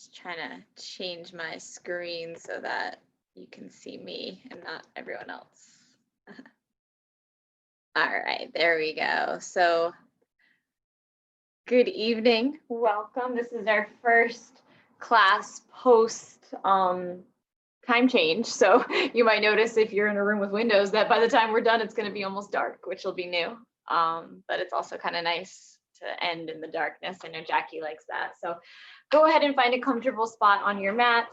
Just trying to change my screen so that you can see me and not everyone else. All right, there we go. So good evening. Welcome. This is our first class post time change. So you might notice if you're in a room with windows that by the time we're done, it's going to be almost dark, which will be new. But it's also kind of nice to end in the darkness. I know Jackie likes that. So go ahead and find a comfortable spot on your mat.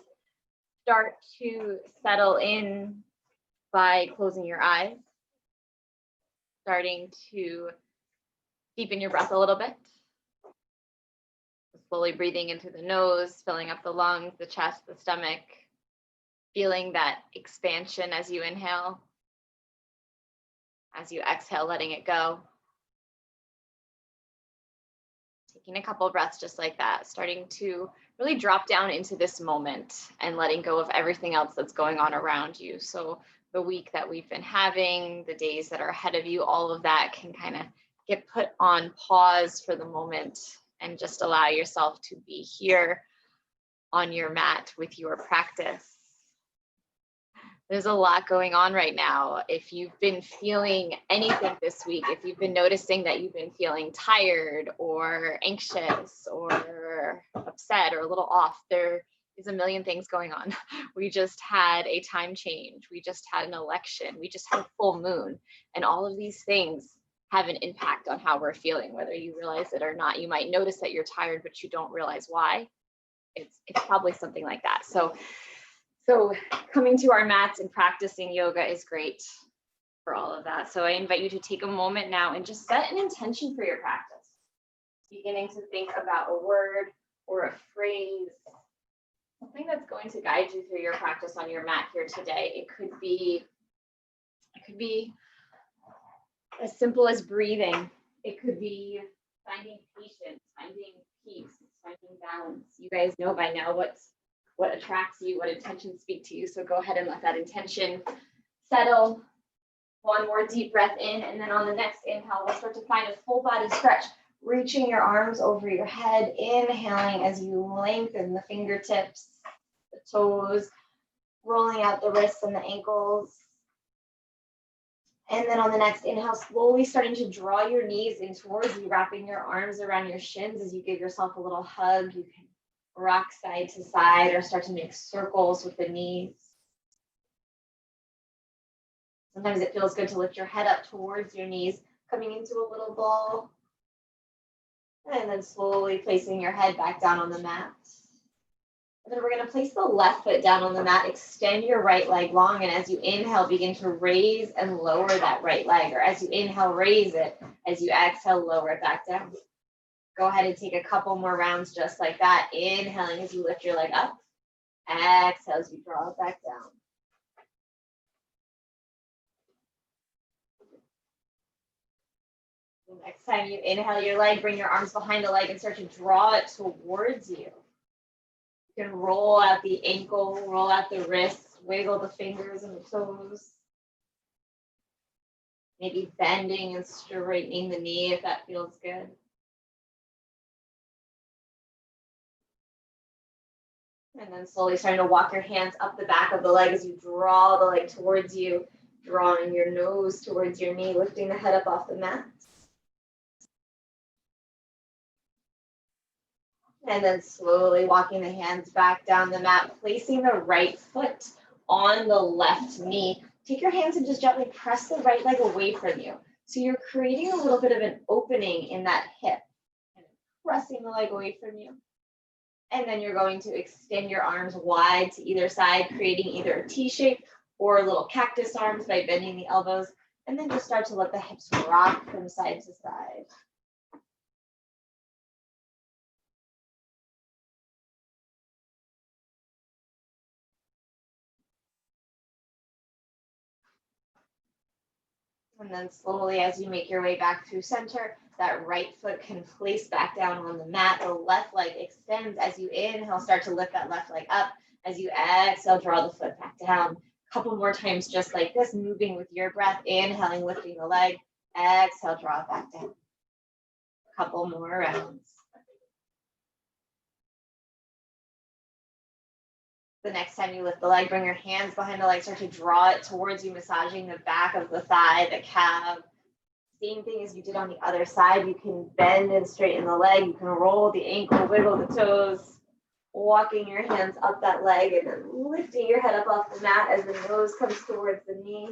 Start to settle in by closing your eyes. Starting to deepen your breath a little bit. Slowly breathing into the nose, filling up the lungs, the chest, the stomach. Feeling that expansion as you inhale. As you exhale, letting it go. Taking a couple breaths just like that, starting to really drop down into this moment and letting go of everything else that's going on around you. So the week that we've been having, the days that are ahead of you, all of that can kind of get put on pause for the moment and just allow yourself to be here on your mat with your practice. There's a lot going on right now. If you've been feeling anything this week, if you've been noticing that you've been feeling tired or anxious or upset or a little off, there is a million things going on. We just had a time change. We just had an election. We just had a full moon. And all of these things have an impact on how we're feeling, whether you realize it or not. You might notice that you're tired, but you don't realize why. It's probably something like that. So coming to our mats and practicing yoga is great for all of that. So I invite you to take a moment now and just set an intention for your practice. Beginning to think about a word or a phrase, something that's going to guide you through your practice on your mat here today. It could be as simple as breathing. It could be finding patience, finding peace, finding balance. You guys know by now what attracts you, what intentions speak to you. So go ahead and let that intention settle. One more deep breath in, and then on the next inhale, we'll start to find a full body stretch, reaching your arms over your head, inhaling as you lengthen the fingertips, the toes, rolling out the wrists and the ankles. And then on the next inhale, slowly starting to draw your knees in towards you, wrapping your arms around your shins as you give yourself a little hug. You can rock side to side or start to make circles with the knees. Sometimes it feels good to lift your head up towards your knees, coming into a little ball. And then slowly placing your head back down on the mat. And then we're going to place the left foot down on the mat, extend your right leg long, and as you inhale, begin to raise and lower that right leg. Or as you inhale, raise it. As you exhale, lower it back down. Go ahead and take a couple more rounds just like that. Inhaling as you lift your leg up. Exhale as you draw it back down. The next time you inhale your leg, bring your arms behind the leg and start to draw it towards you. You can roll out the ankle, roll out the wrists, wiggle the fingers and the toes. Maybe bending and straightening the knee if that feels good. And then slowly starting to walk your hands up the back of the leg as you draw the leg towards you, drawing your nose towards your knee, lifting the head up off the mat. And then slowly walking the hands back down the mat, placing the right foot on the left knee. Take your hands and just gently press the right leg away from you. So you're creating a little bit of an opening in that hip, and pressing the leg away from you. And then you're going to extend your arms wide to either side, creating either a T shape or little cactus arms by bending the elbows. And then just start to let the hips rock from side to side. And then slowly, as you make your way back through center, that right foot can place back down on the mat. The left leg extends as you inhale, start to lift that left leg up. As you exhale, draw the foot back down. A couple more times just like this, moving with your breath, inhaling, lifting the leg. Exhale, draw it back down. A couple more rounds. The next time you lift the leg, bring your hands behind the leg, start to draw it towards you, massaging the back of the thigh, the calf. Same thing as you did on the other side. You can bend and straighten the leg. You can roll the ankle, wiggle the toes, walking your hands up that leg and then lifting your head up off the mat as the nose comes towards the knee.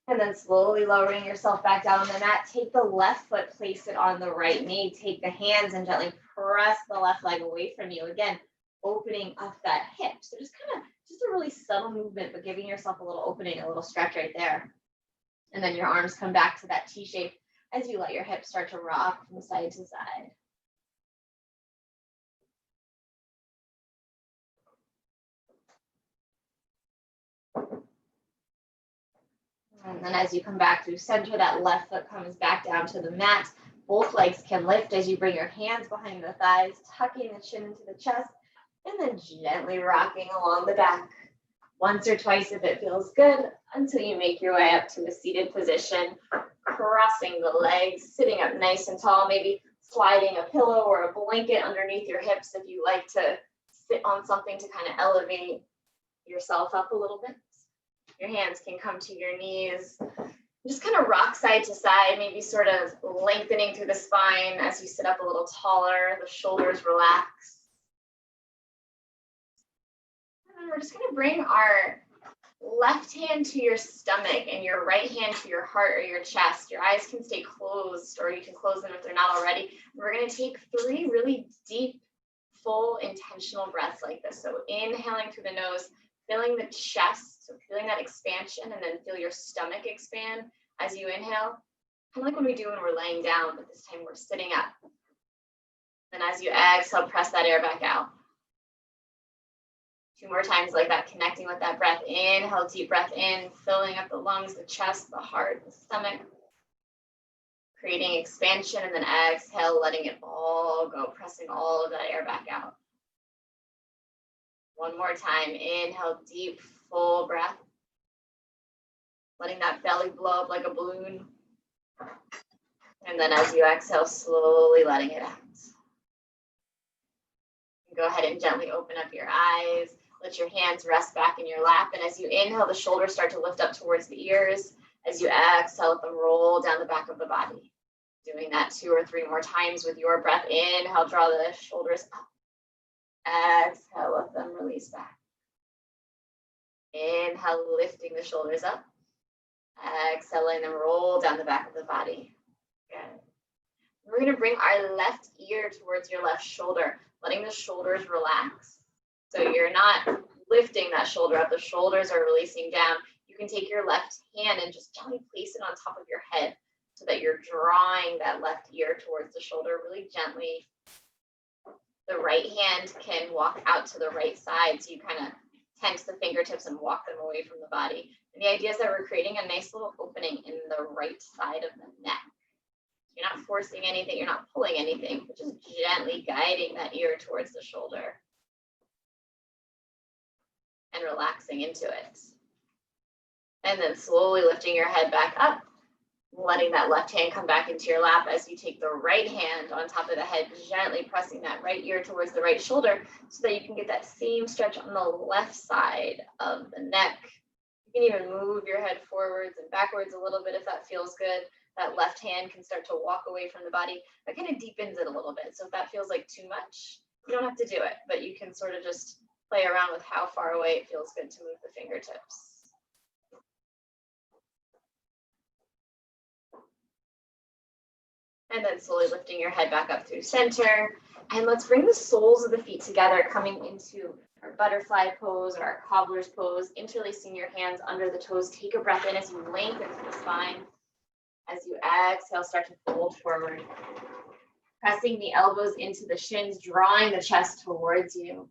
And then slowly lowering yourself back down on the mat. Take the left foot, place it on the right knee. Take the hands and gently press the left leg away from you. Again, opening up that hip. So just a really subtle movement, but giving yourself a little opening, a little stretch right there. And then your arms come back to that T shape as you let your hips start to rock from side to side. And then as you come back through center, that left foot comes back down to the mat. Both legs can lift as you bring your hands behind the thighs, tucking the chin into the chest, and then gently rocking along the back. Once or twice if it feels good, until you make your way up to a seated position, crossing the legs, sitting up nice and tall, maybe sliding a pillow or a blanket underneath your hips if you like to sit on something to kind of elevate yourself up a little bit. Your hands can come to your knees. Just kind of rock side to side, maybe sort of lengthening through the spine as you sit up a little taller, the shoulders relax. And then we're just going to bring our left hand to your stomach and your right hand to your heart or your chest. Your eyes can stay closed, or you can close them if they're not already. We're going to take 3 really deep, full, intentional breaths like this. So inhaling through the nose, filling the chest, so feeling that expansion, and then feel your stomach expand as you inhale. Kind of like when we do when we're laying down, but this time we're sitting up. And as you exhale, press that air back out. 2 more times like that, connecting with that breath. Inhale, deep breath in, filling up the lungs, the chest, the heart, the stomach. Creating expansion, and then exhale, letting it all go, pressing all of that air back out. 1 more time, inhale, deep, full breath. Letting that belly blow up like a balloon. And then as you exhale, slowly letting it out. Go ahead and gently open up your eyes. Let your hands rest back in your lap. And as you inhale, the shoulders start to lift up towards the ears. As you exhale, let them roll down the back of the body. Doing that 2 or 3 more times with your breath. Inhale, draw the shoulders up. Exhale, let them release back. Inhale, lifting the shoulders up. Exhale, letting them roll down the back of the body. Good. We're going to bring our left ear towards your left shoulder, letting the shoulders relax. So you're not lifting that shoulder up. The shoulders are releasing down. You can take your left hand and just gently place it on top of your head so that you're drawing that left ear towards the shoulder really gently. The right hand can walk out to the right side, so you kind of tense the fingertips and walk them away from the body. And the idea is that we're creating a nice little opening in the right side of the neck. You're not forcing anything, you're not pulling anything, but just gently guiding that ear towards the shoulder and relaxing into it. And then slowly lifting your head back up, letting that left hand come back into your lap as you take the right hand on top of the head, gently pressing that right ear towards the right shoulder so that you can get that same stretch on the left side of the neck. You can even move your head forwards and backwards a little bit if that feels good. That left hand can start to walk away from the body. That kind of deepens it a little bit. So if that feels like too much, you don't have to do it, but you can sort of just play around with how far away it feels good to move the fingertips. And then slowly lifting your head back up through center. And let's bring the soles of the feet together, coming into our butterfly pose or our cobbler's pose, interlacing your hands under the toes. Take a breath in as you lengthen through the spine. As you exhale, start to fold forward. Pressing the elbows into the shins, drawing the chest towards you.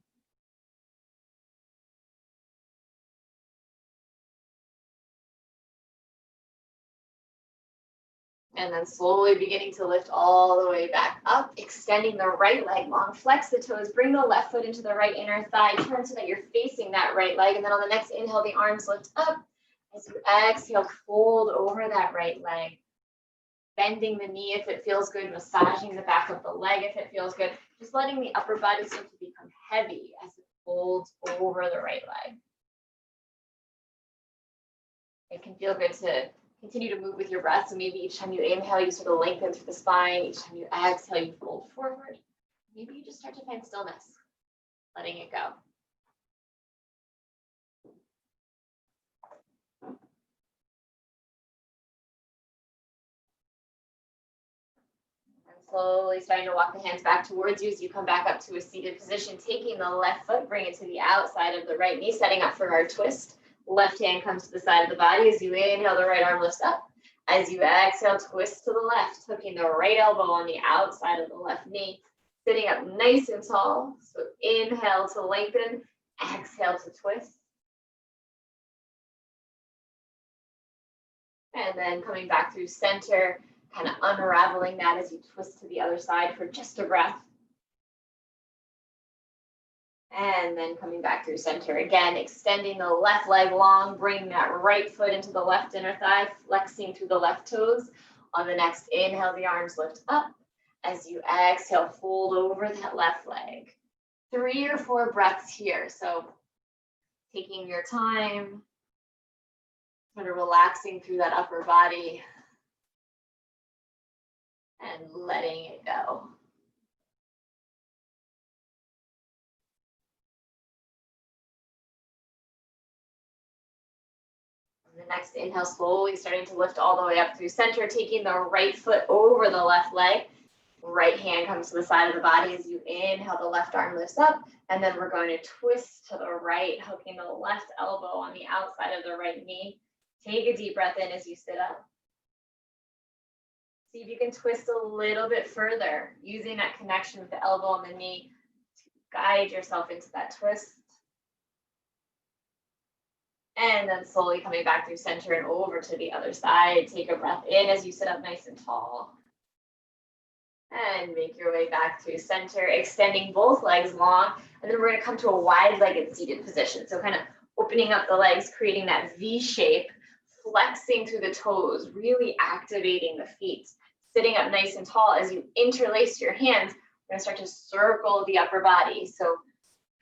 And then slowly beginning to lift all the way back up, extending the right leg long, flex the toes, bring the left foot into the right inner thigh, turn so that you're facing that right leg. And then on the next inhale, the arms lift up. As you exhale, fold over that right leg. Bending the knee if it feels good, massaging the back of the leg if it feels good. Just letting the upper body start to become heavy as it folds over the right leg. It can feel good to continue to move with your breath. So maybe each time you inhale, you sort of lengthen through the spine. Each time you exhale, you fold forward. Maybe you just start to find stillness, letting it go. Slowly starting to walk the hands back towards you as you come back up to a seated position, taking the left foot, bring it to the outside of the right knee, setting up for our twist. Left hand comes to the side of the body. As you inhale, the right arm lifts up. As you exhale, twist to the left, hooking the right elbow on the outside of the left knee, sitting up nice and tall. So inhale to lengthen, exhale to twist. And then coming back through center, kind of unraveling that as you twist to the other side for just a breath. And then coming back through center again, extending the left leg long, bringing that right foot into the left inner thigh, flexing through the left toes. On the next inhale, the arms lift up. As you exhale, fold over that left leg. 3 or 4 breaths here. So taking your time, sort of relaxing through that upper body and letting it go. The next inhale, slowly starting to lift all the way up through center, taking the right foot over the left leg. Right hand comes to the side of the body. As you inhale, the left arm lifts up, and then we're going to twist to the right, hooking the left elbow on the outside of the right knee. Take a deep breath in as you sit up. See if you can twist a little bit further, using that connection with the elbow and the knee to guide yourself into that twist. And then slowly coming back through center and over to the other side. Take a breath in as you sit up nice and tall. And make your way back through center, extending both legs long. And then we're going to come to a wide-legged seated position. So kind of opening up the legs, creating that V shape, flexing through the toes, really activating the feet. Sitting up nice and tall. As you interlace your hands, we're going to start to circle the upper body. So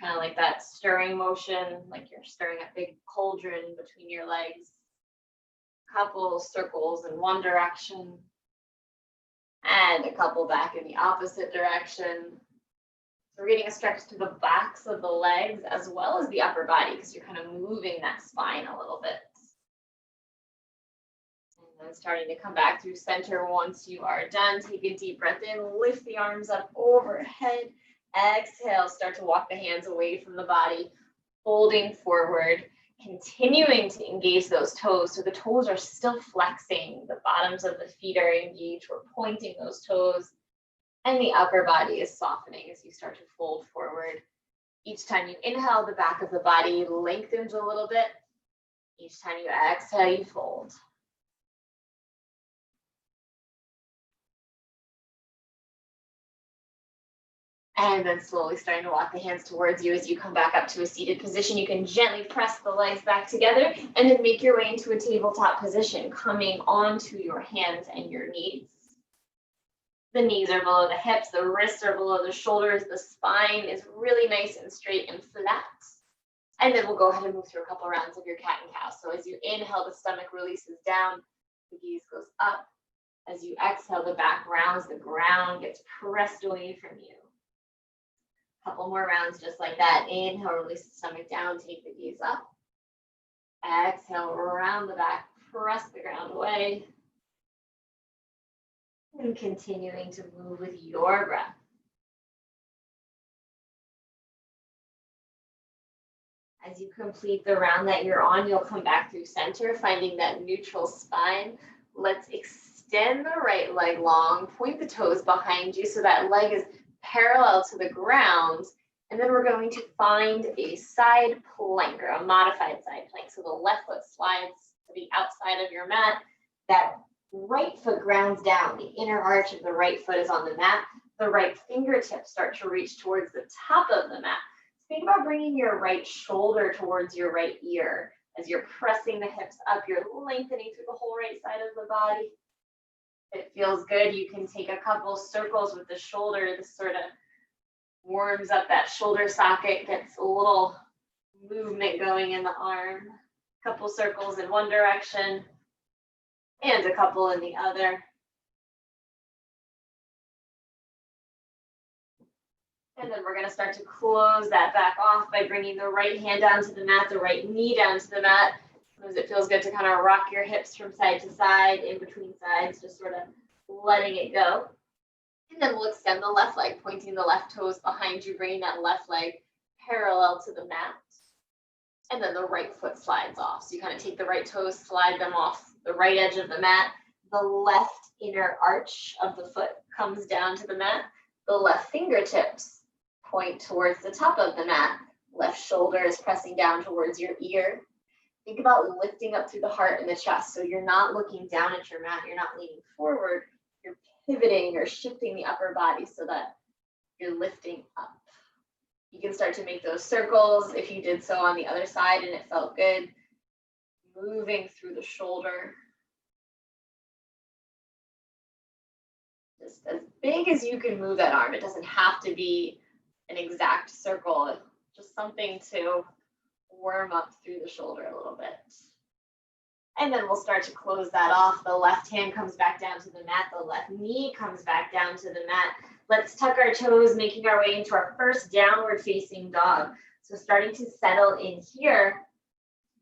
kind of like that stirring motion, like you're stirring a big cauldron between your legs. Couple circles in one direction and a couple back in the opposite direction. So we're getting a stretch to the backs of the legs as well as the upper body because you're kind of moving that spine a little bit. And then starting to come back through center once you are done. Take a deep breath in, lift the arms up overhead. Exhale, start to walk the hands away from the body, folding forward, continuing to engage those toes. So the toes are still flexing. The bottoms of the feet are engaged. We're pointing those toes. And the upper body is softening as you start to fold forward. Each time you inhale, the back of the body lengthens a little bit. Each time you exhale, you fold. And then slowly starting to walk the hands towards you as you come back up to a seated position. You can gently press the legs back together and then make your way into a tabletop position, coming onto your hands and your knees. The knees are below the hips, the wrists are below the shoulders, the spine is really nice and straight and flat. And then we'll go ahead and move through a couple rounds of your cat and cow. So as you inhale, the stomach releases down, the gaze goes up. As you exhale, the back rounds, the ground gets pressed away from you. Couple more rounds just like that. Inhale, release the stomach down, take the gaze up. Exhale, round the back, press the ground away. And continuing to move with your breath. As you complete the round that you're on, you'll come back through center, finding that neutral spine. Let's extend the right leg long, point the toes behind you so that leg is parallel to the ground, and then we're going to find a side plank or a modified side plank. So the left foot slides to the outside of your mat. That right foot grounds down. The inner arch of the right foot is on the mat. The right fingertips start to reach towards the top of the mat. Think about bringing your right shoulder towards your right ear. As you're pressing the hips up, you're lengthening through the whole right side of the body. It feels good. You can take a couple circles with the shoulder, this sort of Warms up that shoulder socket, gets a little movement going in the arm. A couple circles in one direction and a couple in the other. And then we're going to start to close that back off by bringing the right hand down to the mat, the right knee down to the mat. As it feels good to kind of rock your hips from side to side, in between sides, just sort of letting it go. And then we'll extend the left leg, pointing the left toes behind you, bringing that left leg parallel to the mat. And then the right foot slides off. So you kind of take the right toes, slide them off the right edge of the mat. The left inner arch of the foot comes down to the mat. The left fingertips point towards the top of the mat. Left shoulder is pressing down towards your ear. Think about lifting up through the heart and the chest. So you're not looking down at your mat. You're not leaning forward. You're pivoting or shifting the upper body so that you're lifting up. You can start to make those circles if you did so on the other side and it felt good. Moving through the shoulder. Just as big as you can move that arm. It doesn't have to be an exact circle. Just something to warm up through the shoulder a little bit. And then we'll start to close that off. The left hand comes back down to the mat. The left knee comes back down to the mat. Let's tuck our toes, making our way into our first downward facing dog. So starting to settle in here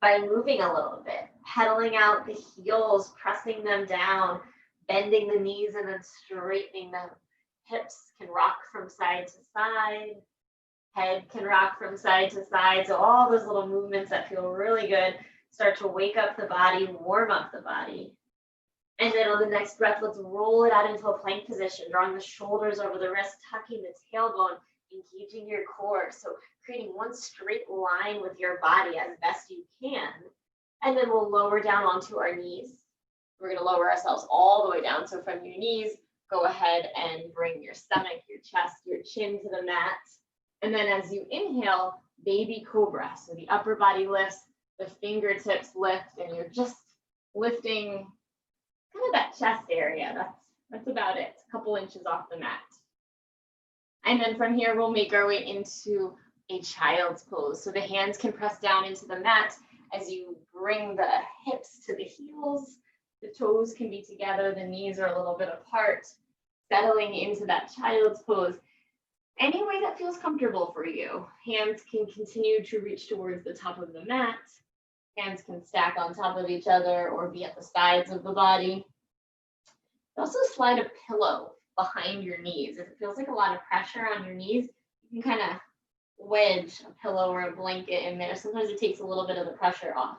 by moving a little bit, pedaling out the heels, pressing them down, bending the knees and then straightening them. Hips can rock from side to side. Head can rock from side to side. So all those little movements that feel really good start to wake up the body, warm up the body. And then on the next breath, let's roll it out into a plank position, drawing the shoulders over the wrist, tucking the tailbone, engaging your core. So creating one straight line with your body as best you can. And then we'll lower down onto our knees. We're going to lower ourselves all the way down. So from your knees, go ahead and bring your stomach, your chest, your chin to the mat. And then as you inhale, baby cobra. So the upper body lifts, the fingertips lift, and you're just lifting kind of that chest area. That's about it, a couple inches off the mat. And then from here, we'll make our way into a child's pose. So the hands can press down into the mat as you bring the hips to the heels. The toes can be together, the knees are a little bit apart, settling into that child's pose. Any way that feels comfortable for you. Hands can continue to reach towards the top of the mat. Hands can stack on top of each other or be at the sides of the body. Also slide a pillow behind your knees. If it feels like a lot of pressure on your knees, you can kind of wedge a pillow or a blanket in there. Sometimes it takes a little bit of the pressure off.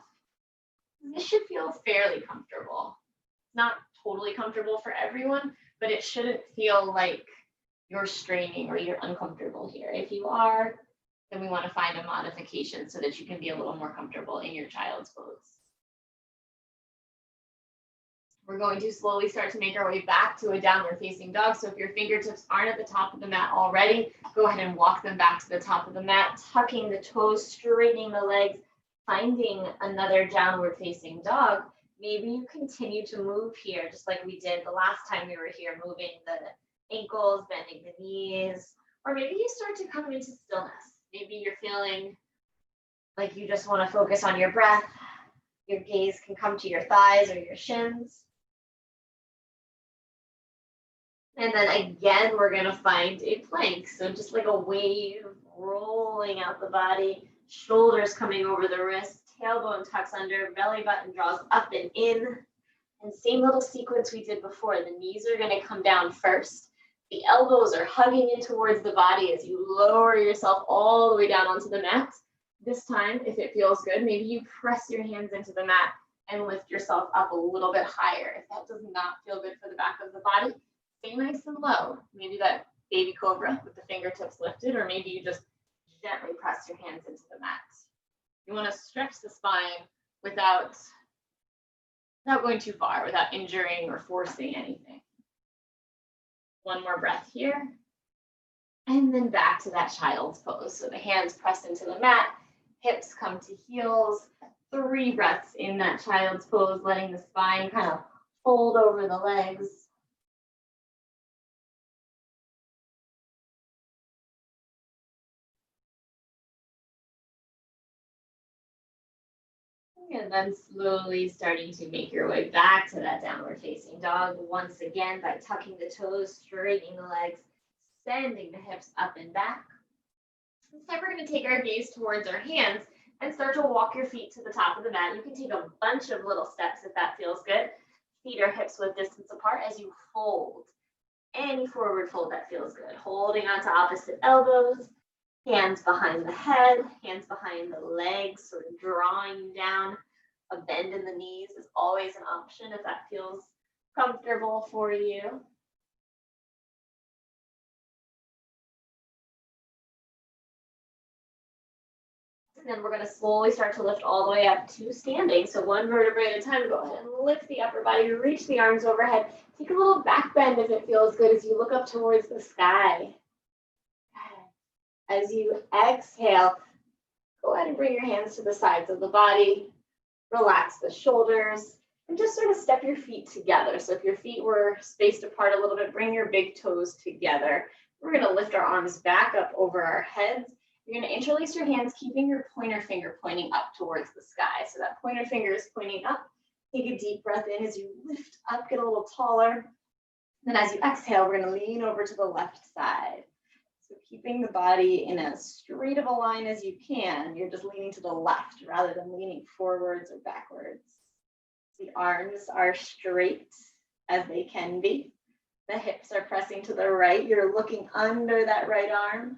This should feel fairly comfortable. Not totally comfortable for everyone, but it shouldn't feel like you're straining or you're uncomfortable here. If you are, then we want to find a modification so that you can be a little more comfortable in your child's pose. We're going to slowly start to make our way back to a downward facing dog. So if your fingertips aren't at the top of the mat already, go ahead and walk them back to the top of the mat, tucking the toes, straightening the legs, finding another downward facing dog. Maybe you continue to move here, just like we did the last time we were here, moving the ankles, bending the knees, or maybe you start to come into stillness. Maybe you're feeling like you just want to focus on your breath. Your gaze can come to your thighs or your shins. And then again, we're going to find a plank. So just like a wave rolling out the body, shoulders coming over the wrist, tailbone tucks under, belly button draws up and in. And same little sequence we did before. The knees are going to come down first. The elbows are hugging in towards the body as you lower yourself all the way down onto the mat. This time, if it feels good, maybe you press your hands into the mat and lift yourself up a little bit higher. If that does not feel good for the back of the body, stay nice and low. Maybe that baby cobra with the fingertips lifted, or maybe you just gently press your hands into the mat. You want to stretch the spine without going too far, without injuring or forcing anything. One more breath here. And then back to that child's pose. So the hands pressed into the mat, hips come to heels. 3 breaths in that child's pose, letting the spine kind of fold over the legs. And then slowly starting to make your way back to that downward facing dog. Once again, by tucking the toes, straightening the legs, sending the hips up and back. This time we're going to take our gaze towards our hands and start to walk your feet to the top of the mat. You can take a bunch of little steps if that feels good. Feet or hips width distance apart as you fold. Any forward fold that feels good. Holding onto opposite elbows, hands behind the head, hands behind the legs, sort of drawing you down. A bend in the knees is always an option if that feels comfortable for you. And then we're going to slowly start to lift all the way up to standing. So one vertebrae at a time. Go ahead and lift the upper body, reach the arms overhead. Take a little back bend if it feels good as you look up towards the sky. As you exhale, go ahead and bring your hands to the sides of the body. Relax the shoulders and just sort of step your feet together. So if your feet were spaced apart a little bit, bring your big toes together. We're going to lift our arms back up over our heads. You're going to interlace your hands, keeping your pointer finger pointing up towards the sky. So that pointer finger is pointing up. Take a deep breath in as you lift up, get a little taller. Then as you exhale, we're going to lean over to the left side. So keeping the body in as straight of a line as you can, you're just leaning to the left rather than leaning forwards or backwards. The arms are straight as they can be. The hips are pressing to the right. You're looking under that right arm.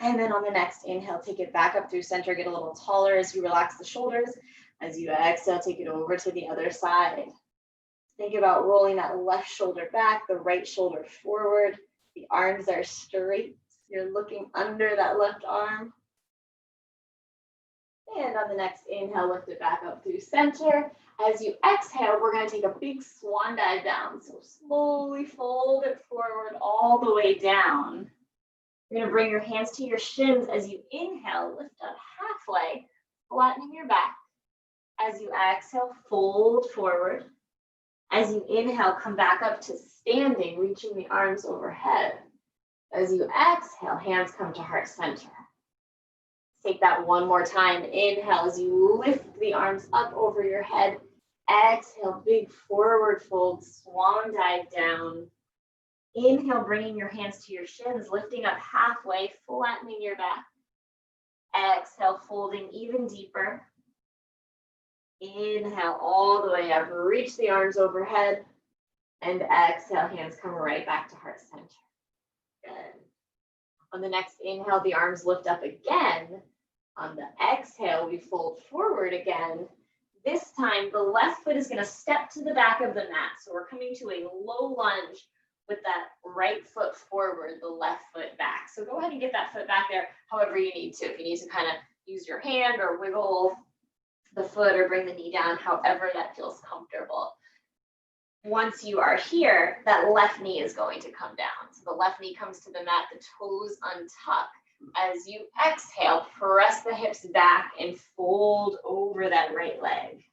And then on the next inhale, take it back up through center, get a little taller as you relax the shoulders. As you exhale, take it over to the other side. Think about rolling that left shoulder back, the right shoulder forward. The arms are straight. You're looking under that left arm. And on the next inhale, lift it back up through center. As you exhale, we're going to take a big swan dive down. So slowly fold it forward all the way down. You're going to bring your hands to your shins as you inhale, lift up halfway, flattening your back. As you exhale, fold forward. As you inhale, come back up to standing, reaching the arms overhead. As you exhale, hands come to heart center. Take that one more time. Inhale as you lift the arms up over your head. Exhale, big forward fold, swan dive down. Inhale, bringing your hands to your shins, lifting up halfway, flattening your back. Exhale, folding even deeper. Inhale all the way up, reach the arms overhead. And exhale, hands come right back to heart center. Good. On the next inhale, the arms lift up again. On the exhale, we fold forward again. This time, the left foot is going to step to the back of the mat. So we're coming to a low lunge with that right foot forward, the left foot back. So go ahead and get that foot back there however you need to. If you need to kind of use your hand or wiggle the foot or bring the knee down, however that feels comfortable. Once you are here, that left knee is going to come down. So the left knee comes to the mat, the toes untuck. As you exhale, press the hips back and fold over that right leg.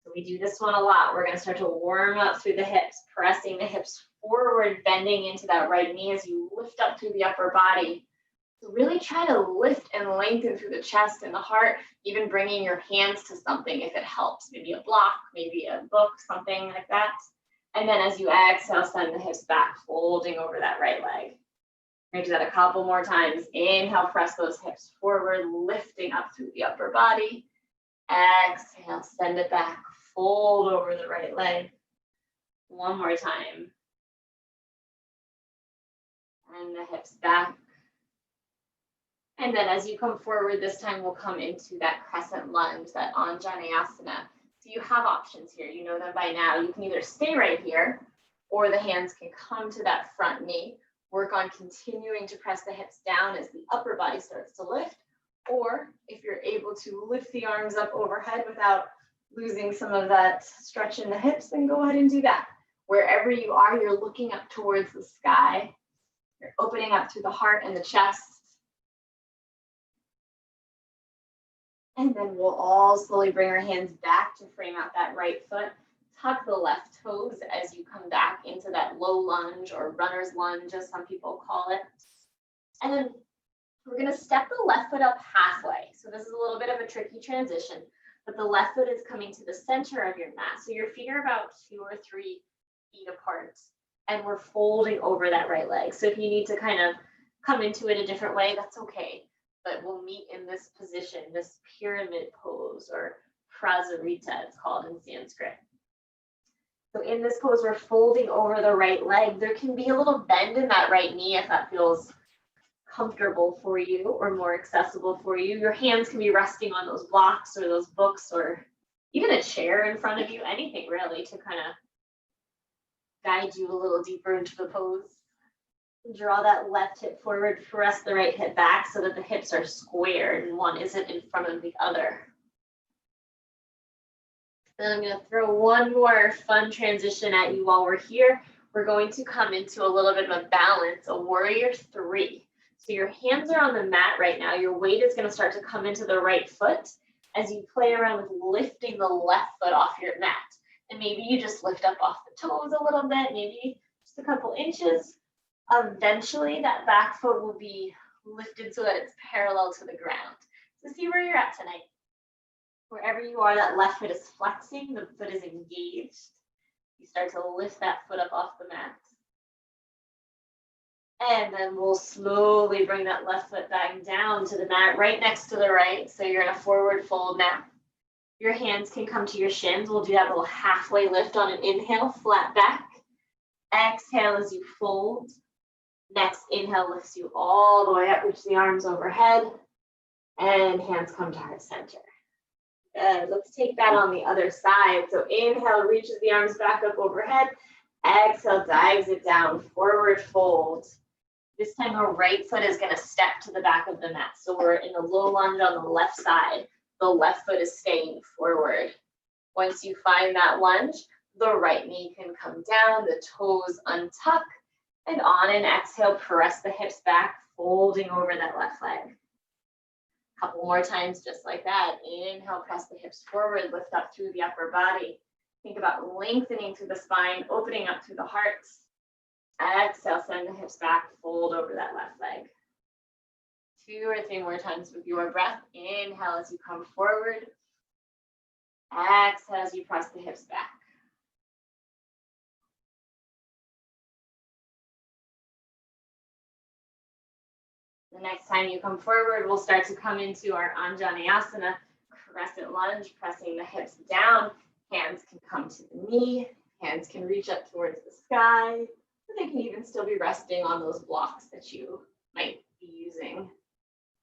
So we do this one a lot. We're going to start to warm up through the hips, pressing the hips forward, bending into that right knee as you lift up through the upper body. So really try to lift and lengthen through the chest and the heart, even bringing your hands to something if it helps. Maybe a block, maybe a book, something like that. And then as you exhale, send the hips back, folding over that right leg. We're going to do that a couple more times. Inhale, press those hips forward, lifting up through the upper body. Exhale, send it back, fold over the right leg. One more time. And the hips back. And then as you come forward, this time we'll come into that crescent lunge, that Anjaneyasana. So you have options here. You know them by now. You can either stay right here, or the hands can come to that front knee. Work on continuing to press the hips down as the upper body starts to lift. Or if you're able to lift the arms up overhead without losing some of that stretch in the hips, then go ahead and do that. Wherever you are, you're looking up towards the sky. You're opening up through the heart and the chest. And then we'll all slowly bring our hands back to frame out that right foot. Tuck the left toes as you come back into that low lunge or runner's lunge, as some people call it. And then we're going to step the left foot up halfway. So this is a little bit of a tricky transition. but the left foot is coming to the center of your mat. So your feet are about 2 or 3 feet apart, and we're folding over that right leg. So if you need to kind of come into it a different way, that's okay. But we'll meet in this position, this pyramid pose, or prasarita, it's called in Sanskrit. So in this pose, we're folding over the right leg. There can be a little bend in that right knee if that feels comfortable for you or more accessible for you. Your hands can be resting on those blocks or those books or even a chair in front of you, anything really to kind of guide you a little deeper into the pose. Draw that left hip forward, press the right hip back so that the hips are squared and one isn't in front of the other. Then I'm going to throw one more fun transition at you while we're here. We're going to come into a little bit of a balance, a warrior 3. So your hands are on the mat right now. Your weight is going to start to come into the right foot as you play around with lifting the left foot off your mat. And maybe you just lift up off the toes a little bit, maybe just a couple inches. Eventually that back foot will be lifted so that it's parallel to the ground. So see where you're at tonight. Wherever you are, that left foot is flexing, the foot is engaged. You start to lift that foot up off the mat. And then we'll slowly bring that left foot back down to the mat, right next to the right. So you're in a forward fold now. Your hands can come to your shins. We'll do that little halfway lift on an inhale, flat back. Exhale as you fold. Next inhale lifts you all the way up, reach the arms overhead. And hands come to heart center. Good. Let's take that on the other side. So inhale, reaches the arms back up overhead. Exhale, dives it down, forward fold. This time our right foot is going to step to the back of the mat. So we're in a low lunge on the left side. The left foot is staying forward. Once you find that lunge, the right knee can come down, the toes untuck, and on an exhale, press the hips back, folding over that left leg. Couple more times just like that. Inhale, press the hips forward, lift up through the upper body. Think about lengthening through the spine, opening up through the heart. Exhale, send the hips back, fold over that left leg. 2 or 3 more times with your breath. Inhale as you come forward. Exhale as you press the hips back. The next time you come forward, we'll start to come into our Anjaneyasana, crescent lunge, pressing the hips down. Hands can come to the knee. Hands can reach up towards the sky. They can even still be resting on those blocks that you might be using.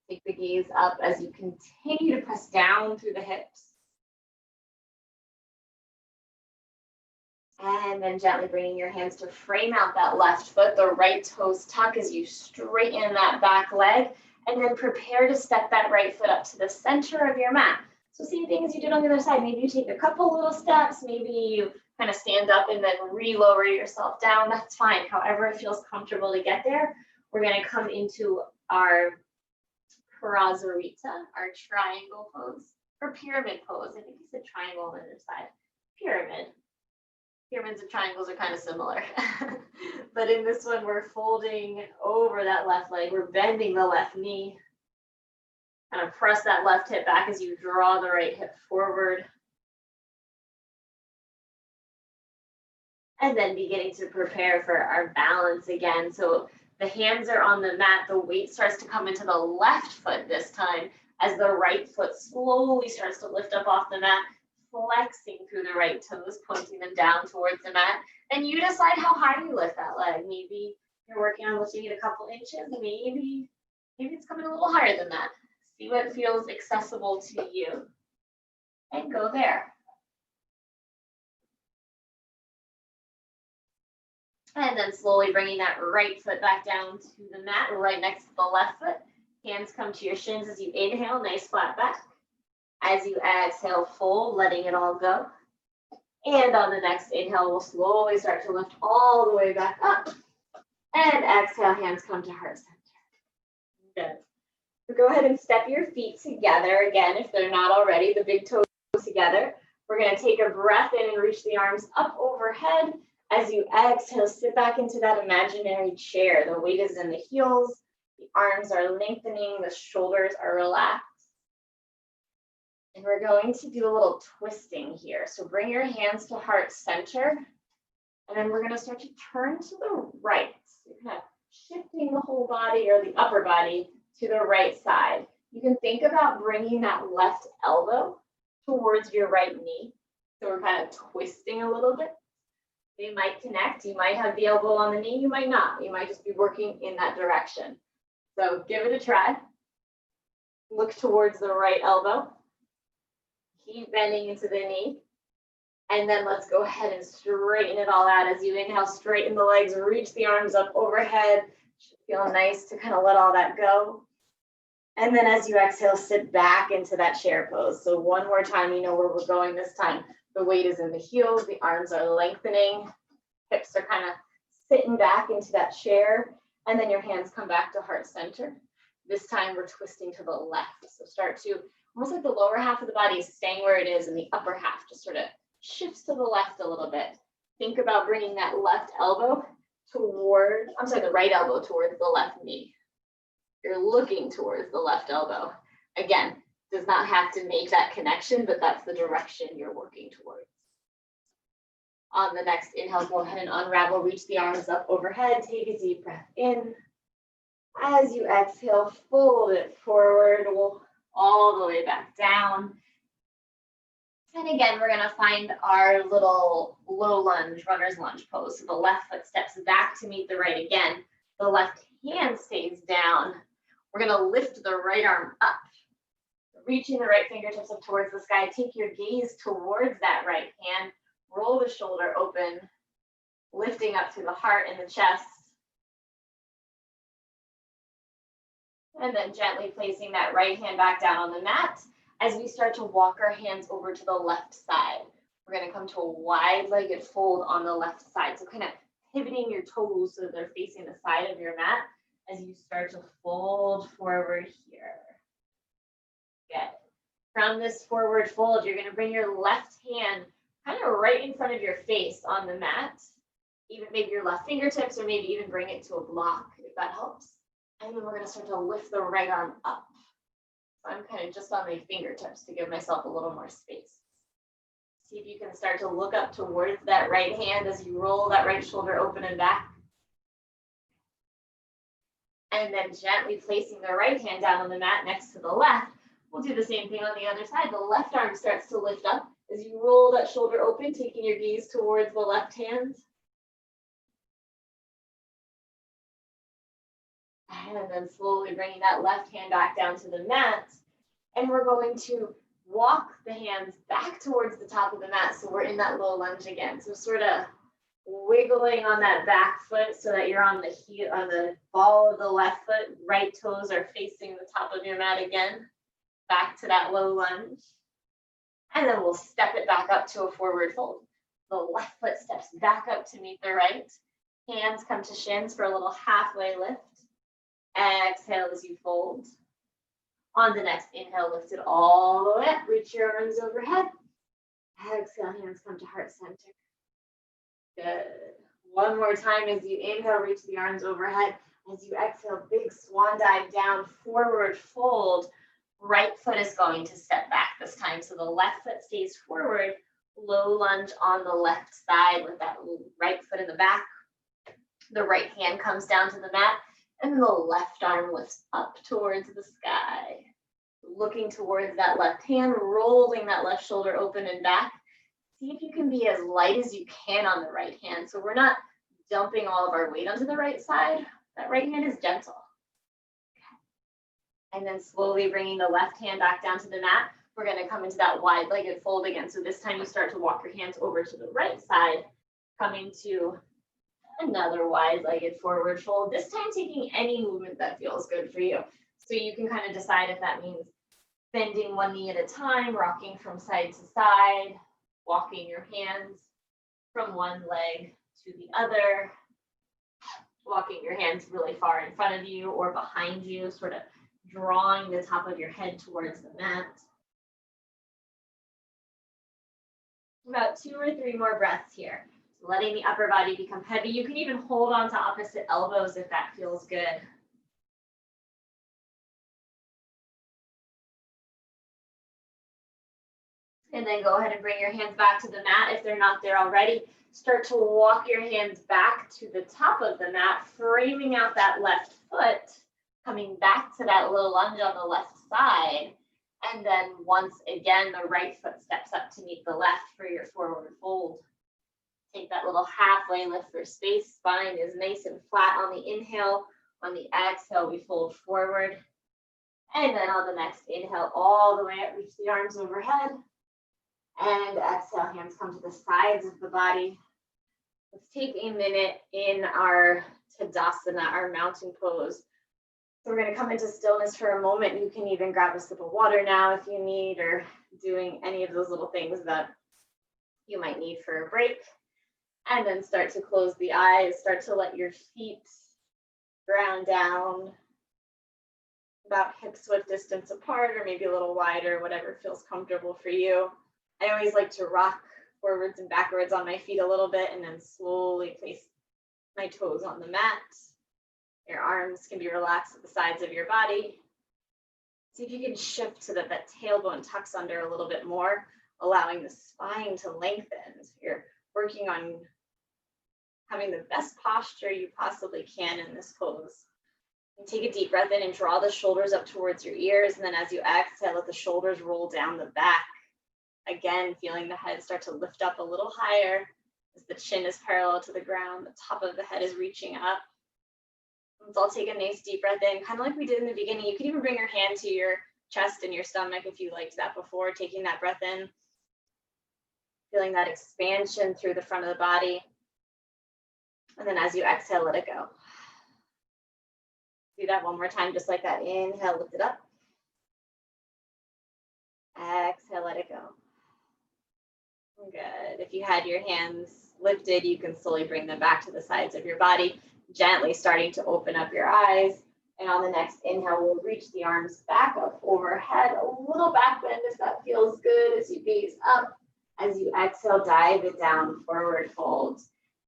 Take the gaze up as you continue to press down through the hips. And then gently bringing your hands to frame out that left foot, the right toes tuck as you straighten that back leg, and then prepare to step that right foot up to the center of your mat. So same thing as you did on the other side. Maybe you take a couple little steps, maybe you kind of stand up and then re-lower yourself down. That's fine. However it feels comfortable to get there. We're going to come into our prasarita, our triangle pose, or pyramid pose. I think you said triangle on the other side. Pyramid. Pyramids and triangles are kind of similar. But in this one, we're folding over that left leg. We're bending the left knee. Kind of press that left hip back as you draw the right hip forward. And then beginning to prepare for our balance again. So the hands are on the mat. The weight starts to come into the left foot this time as the right foot slowly starts to lift up off the mat, flexing through the right toes, pointing them down towards the mat. And you decide how high you lift that leg. Maybe you're working on lifting it a couple inches, and maybe it's coming a little higher than that. See what feels accessible to you. And go there. And then slowly bringing that right foot back down to the mat, right next to the left foot. Hands come to your shins as you inhale, nice flat back. As you exhale, fold, letting it all go. And on the next inhale, we'll slowly start to lift all the way back up. And exhale, hands come to heart center. Good. So go ahead and step your feet together. Again, if they're not already, the big toes together. We're going to take a breath in and reach the arms up overhead. As you exhale, sit back into that imaginary chair. The weight is in the heels. The arms are lengthening. The shoulders are relaxed. And we're going to do a little twisting here. So bring your hands to heart center. And then we're going to start to turn to the right. So you're kind of shifting the whole body or the upper body to the right side. You can think about bringing that left elbow towards your right knee. So we're kind of twisting a little bit. They might connect. You might have the elbow on the knee. You might not. You might just be working in that direction. So give it a try. Look towards the right elbow. Keep bending into the knee. And then let's go ahead and straighten it all out. As you inhale, straighten the legs, reach the arms up overhead. Should feel nice to kind of let all that go. And then as you exhale, sit back into that chair pose. So one more time, you know where we're going this time. The weight is in the heels, the arms are lengthening, hips are kind of sitting back into that chair, and then your hands come back to heart center. This time we're twisting to the left. So start to, almost like the lower half of the body is staying where it is and the upper half just sort of shifts to the left a little bit. Think about bringing that left elbow toward, the right elbow towards the left knee. You're looking towards the left elbow. Again, does not have to make that connection, but that's the direction you're working towards. On the next inhale, go ahead and unravel, reach the arms up overhead, take a deep breath in. As you exhale, fold it forward, all the way back down. And again, we're gonna find our little low lunge, runner's lunge pose. So the left foot steps back to meet the right again. The left hand stays down. We're gonna lift the right arm up. Reaching the right fingertips up towards the sky. Take your gaze towards that right hand. Roll the shoulder open, lifting up through the heart and the chest. And then gently placing that right hand back down on the mat as we start to walk our hands over to the left side. We're going to come to a wide-legged fold on the left side. So kind of pivoting your toes so they're facing the side of your mat as you start to fold forward here. Good. From this forward fold, you're going to bring your left hand kind of right in front of your face on the mat. Even maybe your left fingertips, or maybe even bring it to a block if that helps. And then we're going to start to lift the right arm up. So I'm kind of just on my fingertips to give myself a little more space. See if you can start to look up towards that right hand as you roll that right shoulder open and back. And then gently placing the right hand down on the mat next to the left. We'll do the same thing on the other side. The left arm starts to lift up as you roll that shoulder open, taking your gaze towards the left hand. And then slowly bringing that left hand back down to the mat. And we're going to walk the hands back towards the top of the mat. So we're in that low lunge again. So sort of wiggling on that back foot so that you're on the heel, on the ball of the left foot. Right toes are facing the top of your mat again. Back to that low lunge. And then we'll step it back up to a forward fold. The left foot steps back up to meet the right. Hands come to shins for a little halfway lift. Exhale as you fold. On the next inhale, lift it all the way up. Reach your arms overhead. Exhale, hands come to heart center. Good. One more time as you inhale, reach the arms overhead. As you exhale, big swan dive down, forward fold. Right foot is going to step back this time. So the left foot stays forward, low lunge on the left side with that right foot in the back. The right hand comes down to the mat, and then the left arm lifts up towards the sky. Looking towards that left hand, rolling that left shoulder open and back. See if you can be as light as you can on the right hand. So we're not dumping all of our weight onto the right side. That right hand is gentle. And then slowly bringing the left hand back down to the mat. We're going to come into that wide-legged fold again. So this time you start to walk your hands over to the right side, coming to another wide-legged forward fold. This time taking any movement that feels good for you. So you can kind of decide if that means bending one knee at a time, rocking from side to side, walking your hands from one leg to the other, walking your hands really far in front of you or behind you, sort of drawing the top of your head towards the mat. About 2 or 3 more breaths here. Letting the upper body become heavy. You can even hold on to opposite elbows if that feels good. And then go ahead and bring your hands back to the mat if they're not there already. Start to walk your hands back to the top of the mat, framing out that left foot, coming back to that little lunge on the left side. And then once again, the right foot steps up to meet the left for your forward fold. Take that little halfway lift for space. Spine is nice and flat on the inhale. On the exhale, we fold forward. And then on the next inhale, all the way up, reach the arms overhead. And exhale, hands come to the sides of the body. Let's take a minute in our Tadasana, our mountain pose. So we're going to come into stillness for a moment. You can even grab a sip of water now if you need, or doing any of those little things that you might need for a break. And then start to close the eyes, start to let your feet ground down about hip-width distance apart, or maybe a little wider, whatever feels comfortable for you. I always like to rock forwards and backwards on my feet a little bit and then slowly place my toes on the mat. Your arms can be relaxed at the sides of your body. See if you can shift so that that tailbone tucks under a little bit more, allowing the spine to lengthen. So you're working on having the best posture you possibly can in this pose. And take a deep breath in and draw the shoulders up towards your ears. And then as you exhale, let the shoulders roll down the back. Again, feeling the head start to lift up a little higher as the chin is parallel to the ground. The top of the head is reaching up. Let's all take a nice deep breath in, kind of like we did in the beginning. You can even bring your hand to your chest and your stomach if you liked that before, taking that breath in. Feeling that expansion through the front of the body. And then as you exhale, let it go. Do that one more time, just like that. Inhale, lift it up. Exhale, let it go. Good. If you had your hands lifted, you can slowly bring them back to the sides of your body, gently starting to open up your eyes. And on the next inhale, we'll reach the arms back up overhead, a little back bend if that feels good as you gaze up. As you exhale, dive it down, forward fold.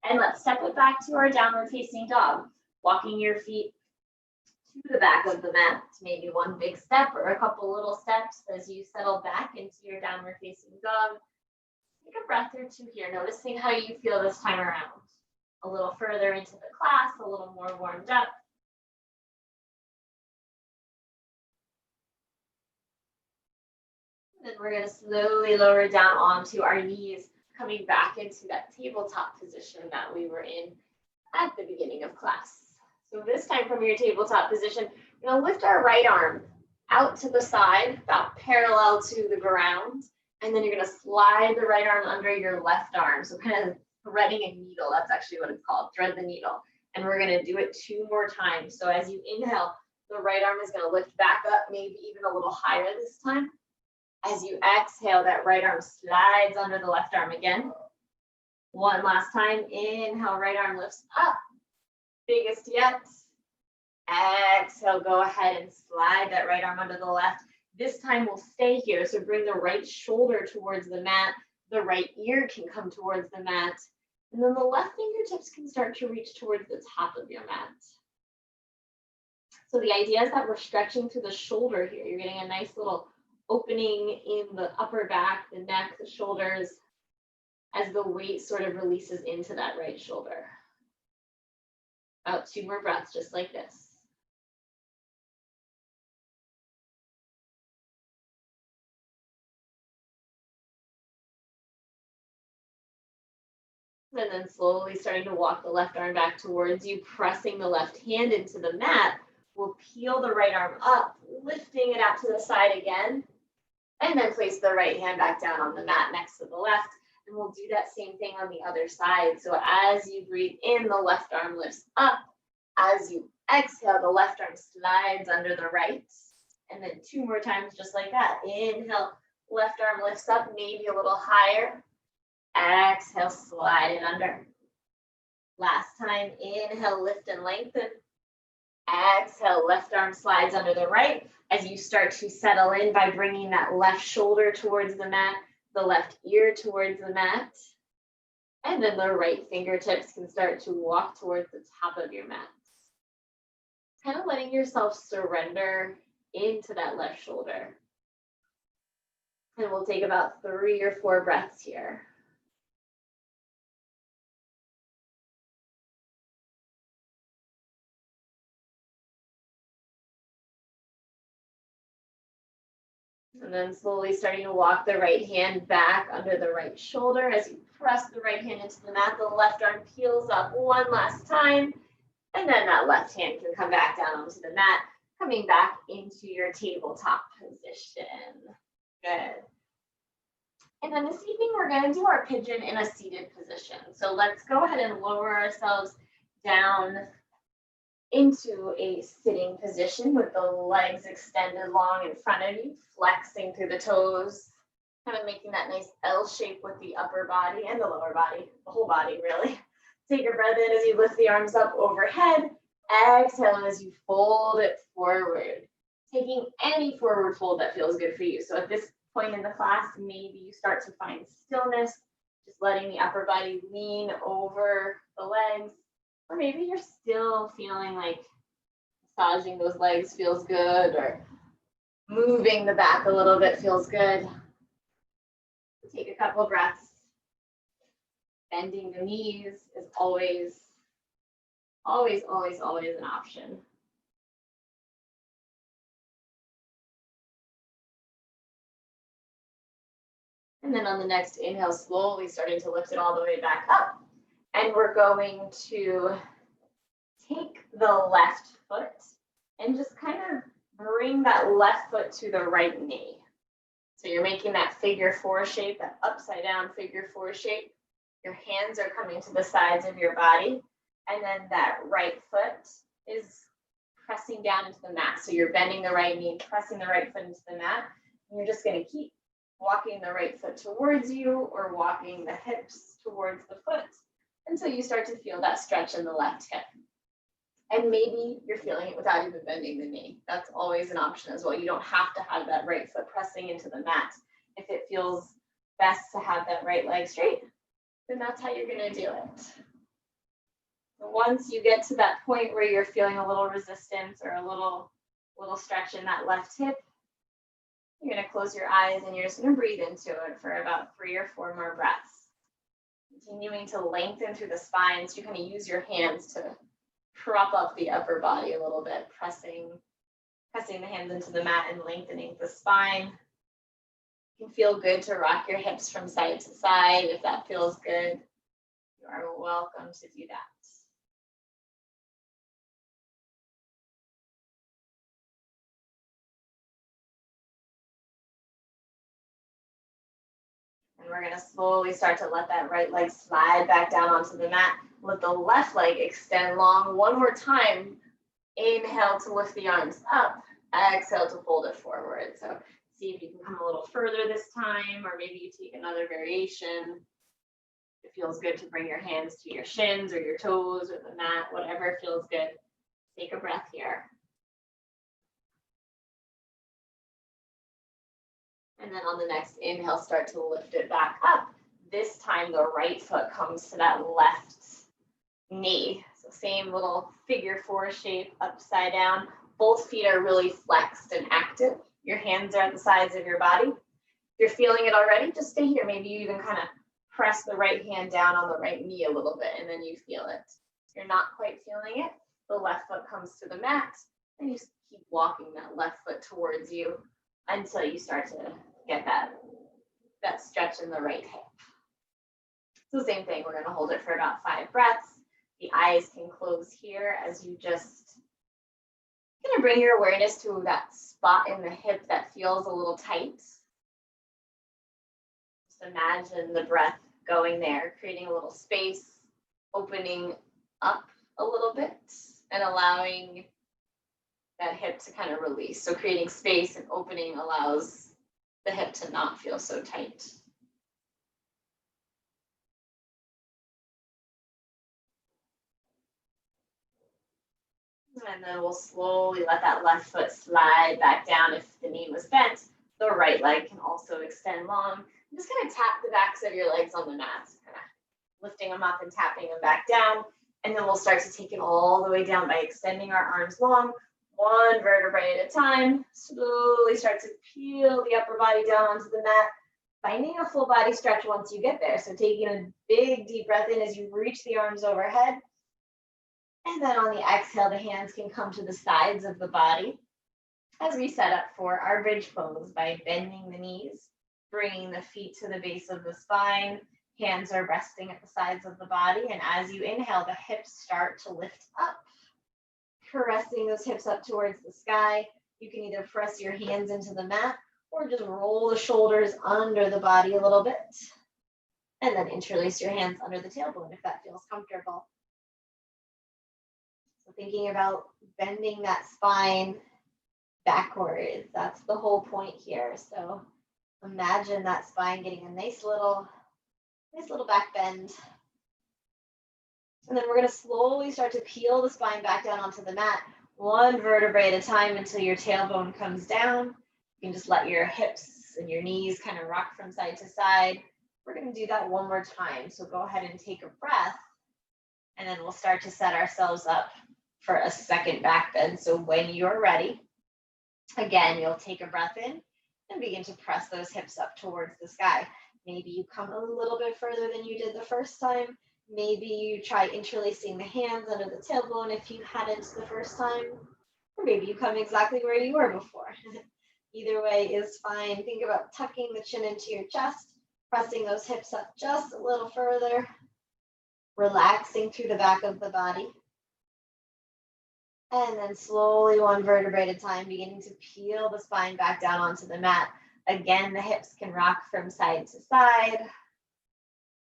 And let's step it back to our downward facing dog, walking your feet to the back of the mat, maybe one big step or a couple little steps as you settle back into your downward facing dog. Take a breath or two here, noticing how you feel this time around. A little further into the class, a little more warmed up. And then we're going to slowly lower down onto our knees, coming back into that tabletop position that we were in at the beginning of class. So this time from your tabletop position, we're going to lift our right arm out to the side, about parallel to the ground. And then you're going to slide the right arm under your left arm. So kind of threading a needle, that's actually what it's called, thread the needle. And we're going to do it 2 more times. So as you inhale, the right arm is going to lift back up, maybe even a little higher this time. As you exhale, that right arm slides under the left arm again. One last time, inhale, right arm lifts up. Biggest yet. Exhale, go ahead and slide that right arm under the left. This time we'll stay here. So bring the right shoulder towards the mat. The right ear can come towards the mat. And then the left fingertips can start to reach towards the top of your mat. So the idea is that we're stretching through the shoulder here. You're getting a nice little opening in the upper back, the neck, the shoulders, as the weight sort of releases into that right shoulder. About 2 more breaths, just like this. And then slowly starting to walk the left arm back towards you, pressing the left hand into the mat. We'll peel the right arm up, lifting it out to the side again, and then place the right hand back down on the mat next to the left. And we'll do that same thing on the other side. So as you breathe in, the left arm lifts up. As you exhale, the left arm slides under the right. And then 2 more times just like that. Inhale, left arm lifts up, maybe a little higher. Exhale, slide it under. Last time, inhale, lift and lengthen. Exhale, left arm slides under the right. As you start to settle in by bringing that left shoulder towards the mat, the left ear towards the mat. And then the right fingertips can start to walk towards the top of your mat. Kind of letting yourself surrender into that left shoulder. And we'll take about 3 or 4 breaths here. And then slowly starting to walk the right hand back under the right shoulder. As you press the right hand into the mat, the left arm peels up one last time. And then that left hand can come back down onto the mat, coming back into your tabletop position. Good. And then this evening, we're going to do our pigeon in a seated position. So let's go ahead and lower ourselves down into a sitting position with the legs extended long in front of you, flexing through the toes, kind of making that nice L shape with the upper body and the lower body, the whole body really. Take a breath in as you lift the arms up overhead. Exhale as you fold it forward, taking any forward fold that feels good for you. So at this point in the class, maybe you start to find stillness, just letting the upper body lean over the legs. Or maybe you're still feeling like massaging those legs feels good, or moving the back a little bit feels good. Take a couple of breaths. Bending the knees is always an option. And then on the next inhale, slowly starting to lift it all the way back up. And we're going to take the left foot and just kind of bring that left foot to the right knee. So you're making that figure 4 shape, that upside down figure 4 shape. Your hands are coming to the sides of your body. And then that right foot is pressing down into the mat. So you're bending the right knee, pressing the right foot into the mat. And you're just going to keep walking the right foot towards you or walking the hips towards the foot until you start to feel that stretch in the left hip. And maybe you're feeling it without even bending the knee. That's always an option as well. You don't have to have that right foot pressing into the mat. If it feels best to have that right leg straight, then that's how you're going to do it. Once you get to that point where you're feeling a little resistance or a little stretch in that left hip, you're going to close your eyes and you're just going to breathe into it for about 3 or 4 more breaths. Continuing to lengthen through the spine, so you kind of use your hands to prop up the upper body a little bit, pressing the hands into the mat and lengthening the spine. It can feel good to rock your hips from side to side. If that feels good, you are welcome to do that. And we're going to slowly start to let that right leg slide back down onto the mat. Let the left leg extend long. One more time. Inhale to lift the arms up. Exhale to fold it forward. So see if you can come a little further this time, or maybe you take another variation. It feels good to bring your hands to your shins or your toes or the mat, whatever feels good. Take a breath here. And then on the next inhale, start to lift it back up. This time the right foot comes to that left knee. So same little figure 4 shape, upside down. Both feet are really flexed and active. Your hands are at the sides of your body. If you're feeling it already, just stay here. Maybe you even kind of press the right hand down on the right knee a little bit, and then you feel it. If you're not quite feeling it, the left foot comes to the mat, and you just keep walking that left foot towards you until you start to get that stretch in the right hip. So same thing, we're going to hold it for about 5 breaths. The eyes can close here as you just kind of bring your awareness to that spot in the hip that feels a little tight. Just imagine the breath going there, creating a little space, opening up a little bit and allowing that hip to kind of release. So creating space and opening allows the hip to not feel so tight. And then we'll slowly let that left foot slide back down. If the knee was bent, the right leg can also extend long. I'm just going to tap the backs of your legs on the mat, kind of lifting them up and tapping them back down. And then we'll start to take it all the way down by extending our arms long, One vertebrae at a time. Slowly start to peel the upper body down onto the mat, finding a full body stretch once you get there. So taking a big deep breath in as you reach the arms overhead. And then on the exhale, the hands can come to the sides of the body as we set up for our bridge pose by bending the knees, bringing the feet to the base of the spine. Hands are resting at the sides of the body. And as you inhale, the hips start to lift up, caressing those hips up towards the sky. You can either press your hands into the mat or just roll the shoulders under the body a little bit. And then interlace your hands under the tailbone if that feels comfortable. So thinking about bending that spine backwards, that's the whole point here. So imagine that spine getting a nice little back bend. And then we're going to slowly start to peel the spine back down onto the mat, one vertebrae at a time until your tailbone comes down. You can just let your hips and your knees kind of rock from side to side. We're going to do that one more time. So go ahead and take a breath, and then we'll start to set ourselves up for a second back bend. So when you're ready, again, you'll take a breath in and begin to press those hips up towards the sky. Maybe you come a little bit further than you did the first time. Maybe you try interlacing the hands under the tailbone if you hadn't the first time. Or maybe you come exactly where you were before. Either way is fine. Think about tucking the chin into your chest, pressing those hips up just a little further, relaxing through the back of the body. And then slowly, one vertebrae at a time, beginning to peel the spine back down onto the mat. Again, the hips can rock from side to side.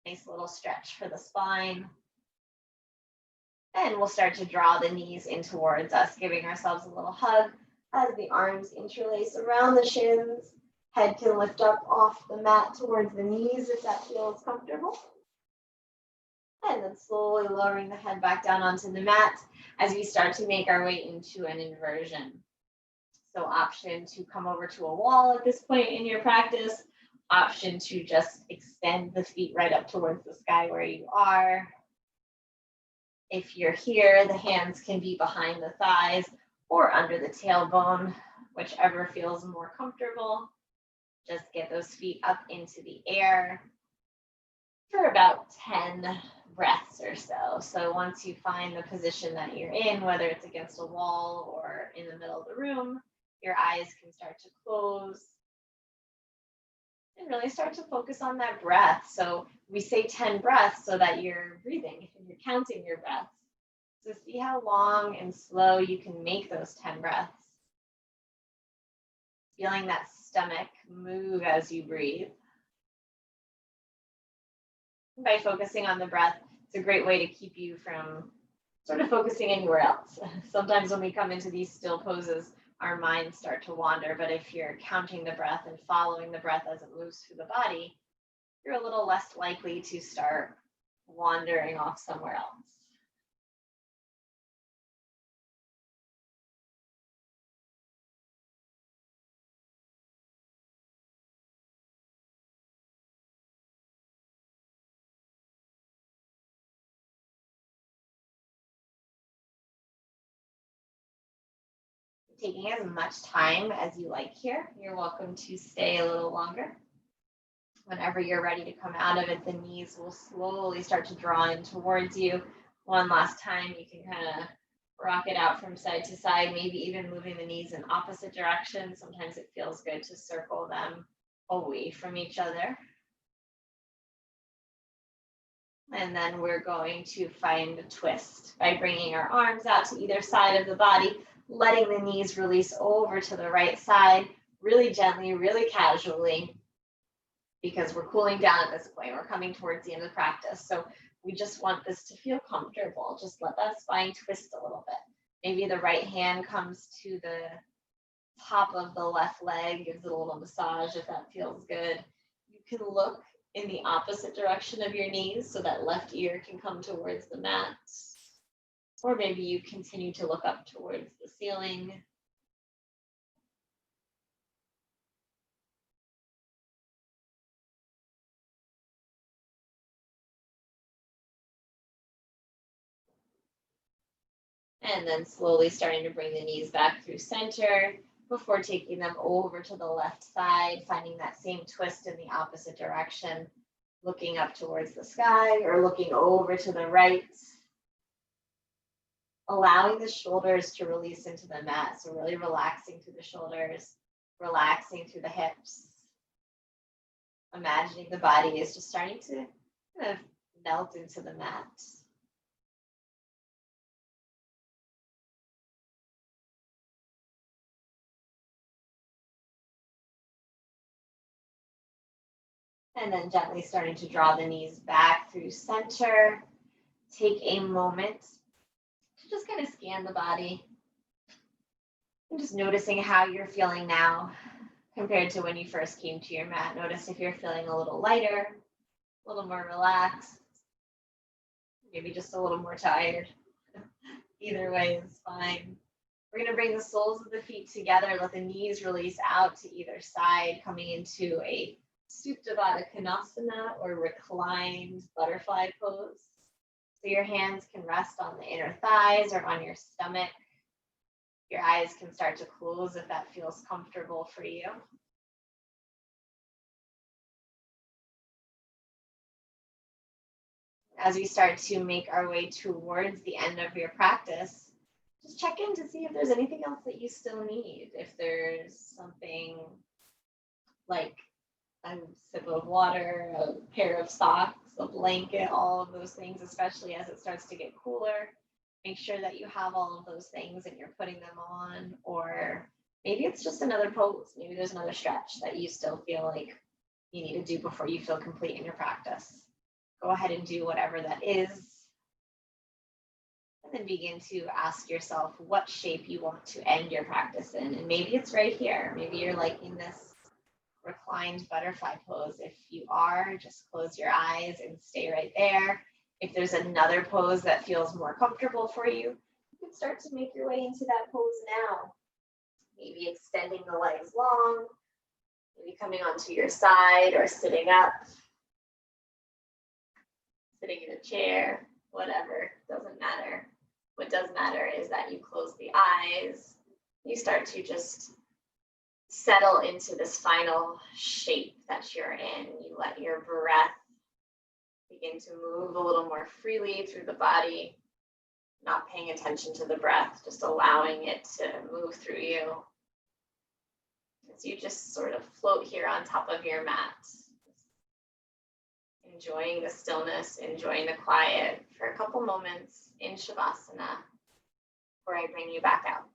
Nice little stretch for the spine. And we'll start to draw the knees in towards us, giving ourselves a little hug as the arms interlace around the shins. Head can lift up off the mat towards the knees if that feels comfortable. And then slowly lowering the head back down onto the mat as we start to make our way into an inversion. So option to come over to a wall at this point in your practice, option to just extend the feet right up towards the sky where you are. If you're here, the hands can be behind the thighs or under the tailbone, whichever feels more comfortable. Just get those feet up into the air for about 10 breaths or so. So once you find the position that you're in, whether it's against a wall or in the middle of the room, your eyes can start to close and really start to focus on that breath. So we say 10 breaths so that you're breathing and you're counting your breaths. So see how long and slow you can make those 10 breaths. Feeling that stomach move as you breathe. By focusing on the breath, it's a great way to keep you from sort of focusing anywhere else. Sometimes when we come into these still poses, our minds start to wander, but if you're counting the breath and following the breath as it moves through the body, you're a little less likely to start wandering off somewhere else. Taking as much time as you like here. You're welcome to stay a little longer. Whenever you're ready to come out of it, the knees will slowly start to draw in towards you. One last time, you can kind of rock it out from side to side, maybe even moving the knees in opposite directions. Sometimes it feels good to circle them away from each other. And then we're going to find a twist by bringing our arms out to either side of the body, letting the knees release over to the right side, really gently, really casually, because we're cooling down at this point. We're coming towards the end of the practice. So we just want this to feel comfortable. Just let that spine twist a little bit. Maybe the right hand comes to the top of the left leg, gives it a little massage if that feels good. You can look in the opposite direction of your knees so that left ear can come towards the mat. Or maybe you continue to look up towards the ceiling. And then slowly starting to bring the knees back through center before taking them over to the left side, finding that same twist in the opposite direction, looking up towards the sky or looking over to the right, allowing the shoulders to release into the mat. So really relaxing through the shoulders, relaxing through the hips, imagining the body is just starting to kind of melt into the mat. And then gently starting to draw the knees back through center. Take a moment to just kind of scan the body and just noticing how you're feeling now compared to when you first came to your mat. Notice if you're feeling a little lighter, a little more relaxed, maybe just a little more tired. Either way is fine. We're going to bring the soles of the feet together, let the knees release out to either side, coming into a Supta Baddha Konasana or reclined butterfly pose. So your hands can rest on the inner thighs or on your stomach. Your eyes can start to close if that feels comfortable for you. As we start to make our way towards the end of your practice, just check in to see if there's anything else that you still need. If there's something like a sip of water, a pair of socks, a blanket, all of those things, especially as it starts to get cooler. Make sure that you have all of those things and you're putting them on, or maybe it's just another pose. Maybe there's another stretch that you still feel like you need to do before you feel complete in your practice. Go ahead and do whatever that is. And then begin to ask yourself what shape you want to end your practice in. And maybe it's right here. Maybe you're liking this reclined butterfly pose. If you are, just close your eyes and stay right there. If there's another pose that feels more comfortable for you, you can start to make your way into that pose now. Maybe extending the legs long, maybe coming onto your side or sitting up, sitting in a chair, whatever, doesn't matter. What does matter is that you close the eyes, you start to just settle into this final shape that you're in. You let your breath begin to move a little more freely through the body, not paying attention to the breath, just allowing it to move through you. As you just sort of float here on top of your mat, enjoying the stillness, enjoying the quiet for a couple moments in Shavasana before I bring you back out.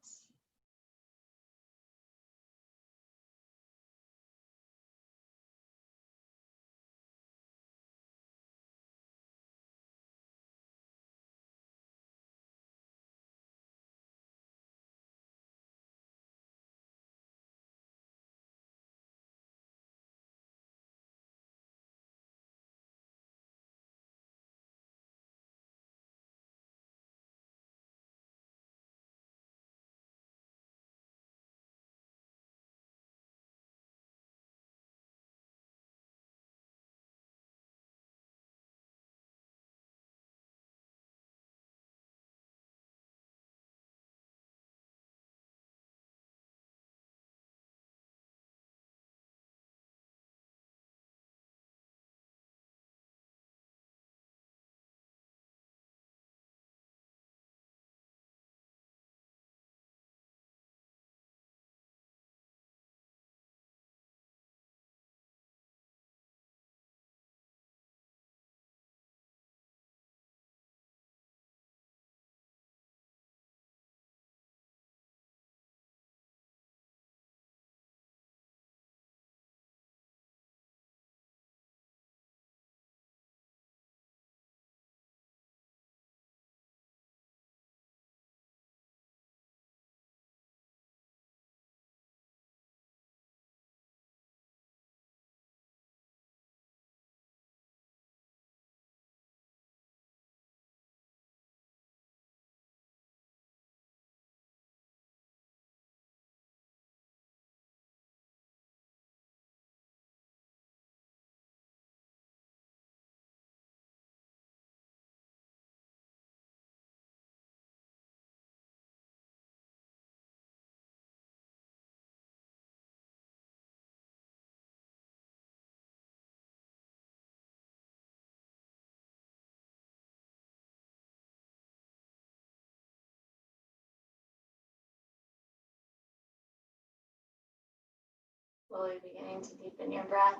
Slowly beginning to deepen your breath.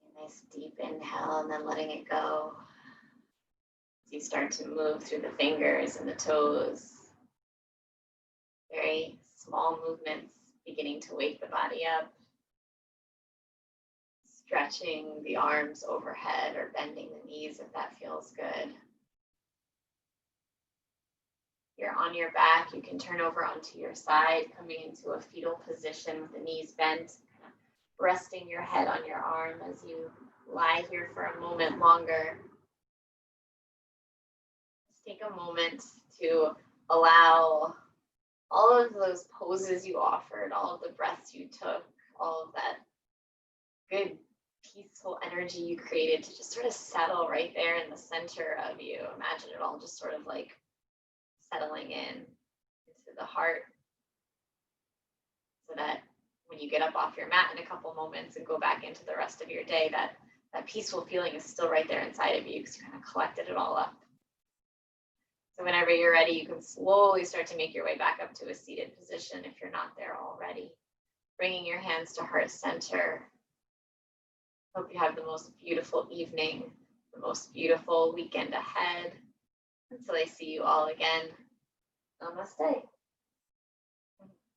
A nice deep inhale and then letting it go. As you start to move through the fingers and the toes. Very small movements beginning to wake the body up. Stretching the arms overhead or bending the knees if that feels good. You're on your back, you can turn over onto your side, coming into a fetal position with the knees bent, resting your head on your arm as you lie here for a moment longer. Just take a moment to allow all of those poses you offered, all of the breaths you took, all of that good peaceful energy you created to just sort of settle right there in the center of you. Imagine it all just sort of like settling into the heart, so that when you get up off your mat in a couple moments and go back into the rest of your day, that peaceful feeling is still right there inside of you because you kind of collected it all up. So whenever you're ready, you can slowly start to make your way back up to a seated position if you're not there already. Bringing your hands to heart center. Hope you have the most beautiful evening, the most beautiful weekend ahead. Until I see you all again, namaste.